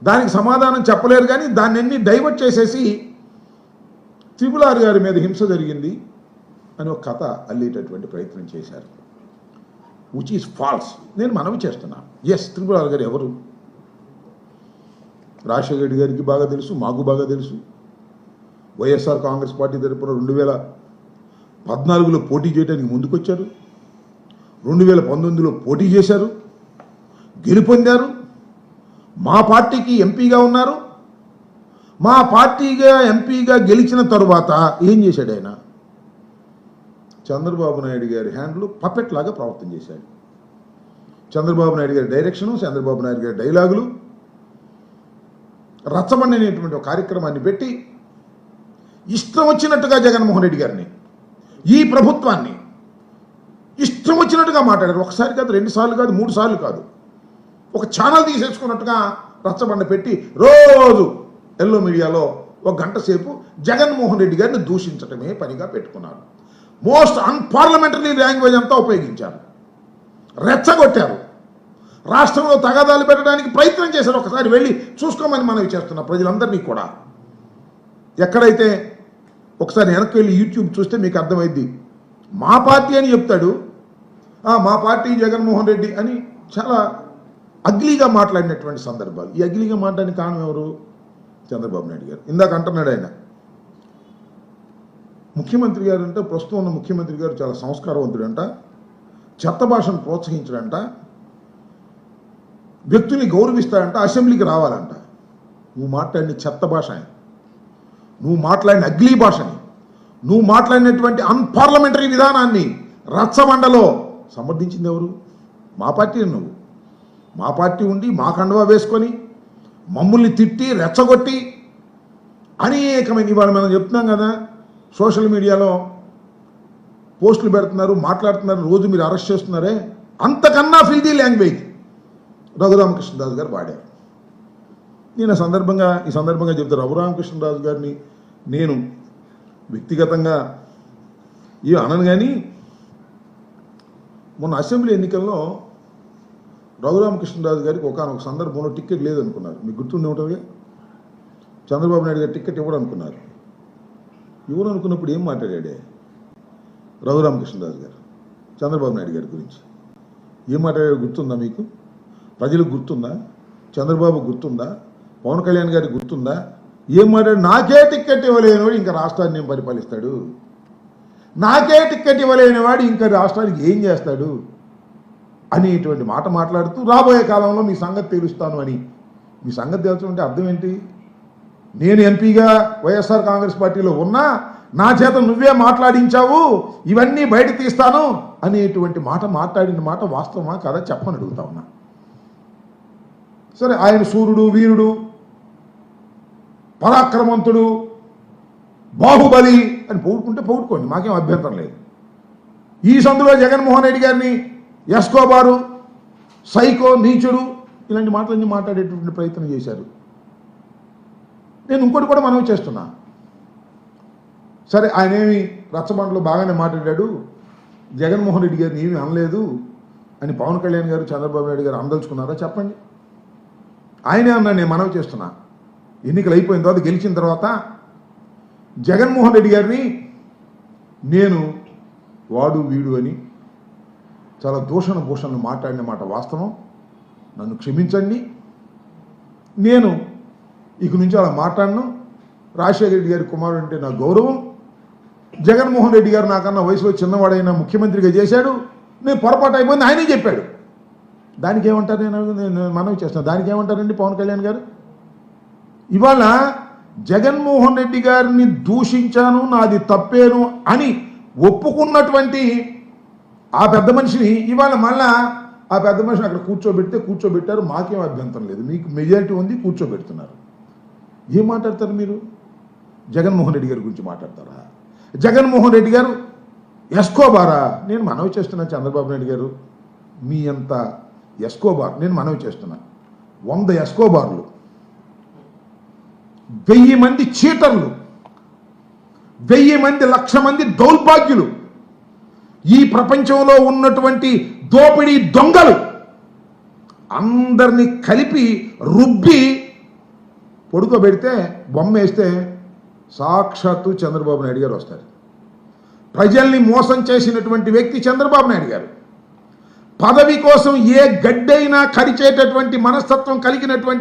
దానికి సమాధానం చెప్పలేరు. కానీ దాన్ని డైవర్ట్ చేసేసి త్రిపుల్ గారి మీద హింస జరిగింది అని ఒక కథ అల్లేటటువంటి ప్రయత్నం చేశారు, విచ్ ఈజ్ ఫాల్స్. నేను మనవి చేస్తున్నా, ఎస్ త్రిపుల్ గారు ఎవరు? రాజశేఖర రెడ్డి గారికి బాగా తెలుసు, మాకు బాగా తెలుసు. వైఎస్ఆర్ కాంగ్రెస్ పార్టీ తరపున 2014లో పోటీ చేయడానికి ముందుకొచ్చారు, 2019లో పోటీ చేశారు, గెలుపొందారు, మా పార్టీకి ఎంపీగా ఉన్నారు. మా పార్టీగా ఎంపీగా గెలిచిన తరువాత ఏం చేశాడు ఆయన? చంద్రబాబు నాయుడు గారి హ్యాండ్లు పపెట్ లాగా ప్రవర్తన చేశాడు. చంద్రబాబు నాయుడు గారి డైరెక్షను, చంద్రబాబు నాయుడు గారి డైలాగులు, రచ్చబండి అనేటువంటి ఒక కార్యక్రమాన్ని పెట్టి ఇష్టం వచ్చినట్టుగా జగన్మోహన్ రెడ్డి గారిని, ఈ ప్రభుత్వాన్ని ఇష్టం వచ్చినట్టుగా మాట్లాడారు. ఒకసారి కాదు, 2 సార్లు కాదు, 3 సార్లు కాదు, ఒక ఛానల్ తీసేసుకున్నట్టుగా రచ్చబండ పెట్టి రోజు ఎల్లో మీడియాలో 1 గంట సేపు జగన్మోహన్ రెడ్డి గారిని దూషించడమే పనిగా పెట్టుకున్నారు. మోస్ట్ అన్పార్లమెంటరీ లాంగ్వేజ్ అంతా ఉపయోగించారు, రెచ్చగొట్టారు, రాష్ట్రంలో తగాదాలు పెట్టడానికి ప్రయత్నం చేశారు. ఒకసారి వెళ్ళి చూసుకోమని మనవి చేస్తున్న ప్రజలందరినీ కూడా. ఎక్కడైతే ఒకసారి వెనక్కి వెళ్ళి యూట్యూబ్ చూస్తే మీకు అర్థమైద్ది. మా పార్టీ అని చెప్తాడు, మా పార్టీ జగన్మోహన్ రెడ్డి అని చాలా అగ్లీగా మాట్లాడినటువంటి సందర్భాలు. ఈ అగ్లీగా మాట్లాడడానికి కారణం ఎవరు? చంద్రబాబు నాయుడు గారు. ఇందాక అంటున్నాడు ఆయన, ముఖ్యమంత్రి గారు అంటే, ప్రస్తుతం ఉన్న ముఖ్యమంత్రి గారు చాలా సంస్కారవంతుడంట, చెత్త భాషను ప్రోత్సహించడంట, వ్యక్తిని గౌరవిస్తాడంట, అసెంబ్లీకి రావాలంట. నువ్వు మాట్లాడిన చెత్త భాష, నువ్వు మాట్లాడిన అగ్లీ భాషని, నువ్వు మాట్లాడినటువంటి అన్పార్లమెంటరీ విధానాన్ని రచ్చబండలో సమర్థించింది ఎవరు? మా పార్టీ. నువ్వు మా పార్టీ ఉండి మా కండువా వేసుకొని మమ్మల్ని తిట్టి రెచ్చగొట్టి అనేకమైన, ఇవాళ మనం చెప్తున్నాం కదా, సోషల్ మీడియాలో పోస్టులు పెడుతున్నారు, మాట్లాడుతున్నారు, రోజు మీరు అరెస్ట్ చేస్తున్నారే, అంతకన్నా ఫిల్దీ లాంగ్వేజ్ రఘురామకృష్ణరాజు గారు వాడారు. నేను ఈ సందర్భంగా చెప్తాను, రఘురామకృష్ణరాజు గారిని నేను వ్యక్తిగతంగా అనను. కానీ మొన్న అసెంబ్లీ ఎన్నికల్లో రఘురామకృష్ణరాజు గారికి ఒకనొక సందర్భంలో టికెట్ లేదనుకున్నారు. మీకు గుర్తుండే ఉంటుందిగా, చంద్రబాబు నాయుడు గారు టికెట్ ఇవ్వడం అనుకున్నారు. ఇవ్వను అనుకున్నప్పుడు ఏం మాట్లాడాడే రఘురామకృష్ణరాజు గారు చంద్రబాబు నాయుడు గారి గురించి? ఏం మాట్లాడాడు గుర్తుందా మీకు? ప్రజలకు గుర్తుందా? చంద్రబాబు గుర్తుందా? పవన్ కళ్యాణ్ గారికి గుర్తుందా? ఏం మాట్లాడు? నాకే టికెట్ ఇవ్వలేనివాడు ఇంకా రాష్ట్రాన్ని ఏం పరిపాలిస్తాడు, నాకే టికెట్ ఇవ్వలేనివాడు ఇంకా రాష్ట్రానికి ఏం చేస్తాడు అనేటువంటి మాట మాట్లాడుతూ, రాబోయే కాలంలో మీ సంగతి తెలుస్తాను అని. మీ సంగతి తెలుసుకుంటే అర్థం ఏంటి? నేను ఎంపీగా వైఎస్ఆర్ కాంగ్రెస్ పార్టీలో ఉన్నా, నా చేత నువ్వే మాట్లాడించావు, ఇవన్నీ బయట తీస్తాను అనేటువంటి మాట మాట్లాడిన మాట వాస్తవమా కదా చెప్పని అడుగుతా ఉన్నా. సరే, ఆయన సూర్యుడు, వీరుడు, పరాక్రమంతుడు, బాహుబలి అని పొగుడుకోండి, మాకేం అభ్యంతరం లేదు. ఈ సందులో జగన్మోహన్ రెడ్డి గారిని ఎస్కోబారు, సైకో, నీచుడు ఇలాంటి మాటలన్నీ మాట్లాడేటువంటి ప్రయత్నం చేశారు. నేను ఇంకోటి కూడా మనవి చేస్తున్నా. సరే, ఆయన ఏమి రచ్చబండలో బాగానే మాట్లాడాడు, జగన్మోహన్ రెడ్డి గారిని ఏమీ అనలేదు అని పవన్ కళ్యాణ్ గారు, చంద్రబాబు నాయుడు గారు అందలుచుకున్నారా? చెప్పండి. ఆయనే అన్నా, నేను మనవి చేస్తున్నా. ఎన్నికలు అయిపోయిన తర్వాత, గెలిచిన తర్వాత జగన్మోహన్ రెడ్డి గారిని నేను వాడు వీడు అని చాలా భూషణలు మాట్లాడిన మాట వాస్తవం. నన్ను క్షమించండి, నేను ఇక నుంచి అలా మాట్లాడను. రాజశేఖర రెడ్డి గారి కుమారుడు అంటే నా గౌరవం. జగన్మోహన్ రెడ్డి గారు నాకన్నా వయసులో చిన్నవాడైన ముఖ్యమంత్రిగా చేశాడు, నేను పొరపాటు అయిపోయింది ఆయనే చెప్పాడు. దానికి ఏమంటారు? నేను మనవి చేస్తాను, దానికి ఏమంటారండి పవన్ కళ్యాణ్ గారు? ఇవాళ జగన్మోహన్ రెడ్డి గారిని దూషించాను, నాది తప్పేను అని ఒప్పుకున్నటువంటి ఆ పెద్ద మనిషిని ఇవాళ మళ్ళా ఆ పెద్ద మనిషిని అక్కడ కూర్చోబెట్టారు. మాకేం అభ్యంతరం లేదు, మీకు మెజారిటీ ఉంది, కూర్చోబెడుతున్నారు. ఏం మాట్లాడతారు మీరు? జగన్మోహన్ రెడ్డి గారి గురించి మాట్లాడతారా? జగన్మోహన్ రెడ్డి గారు ఎస్కోబారా? నేను మనవి చేస్తున్నా, చంద్రబాబు నాయుడు గారు మీ అంత ఎస్కోబార్ నేను మనవి చేస్తున్నా. 100 ఎస్కోబార్లు, 1000 మంది చీటర్లు, 1000 మంది, 1,00,000 మంది దౌర్భాగ్యులు, ఈ ప్రపంచంలో ఉన్నటువంటి దోపిడీ దొంగలు అందరినీ కలిపి రుబ్బి పడుకోబెడితే బొమ్మ వేస్తే సాక్షాత్తు చంద్రబాబు నాయుడు గారు వస్తారు. ప్రజల్ని మోసం చేసినటువంటి వ్యక్తి చంద్రబాబు నాయుడు గారు. పదవి కోసం ఏ గడ్డైనా కరిచేటటువంటి మనస్తత్వం కలిగినటువంటి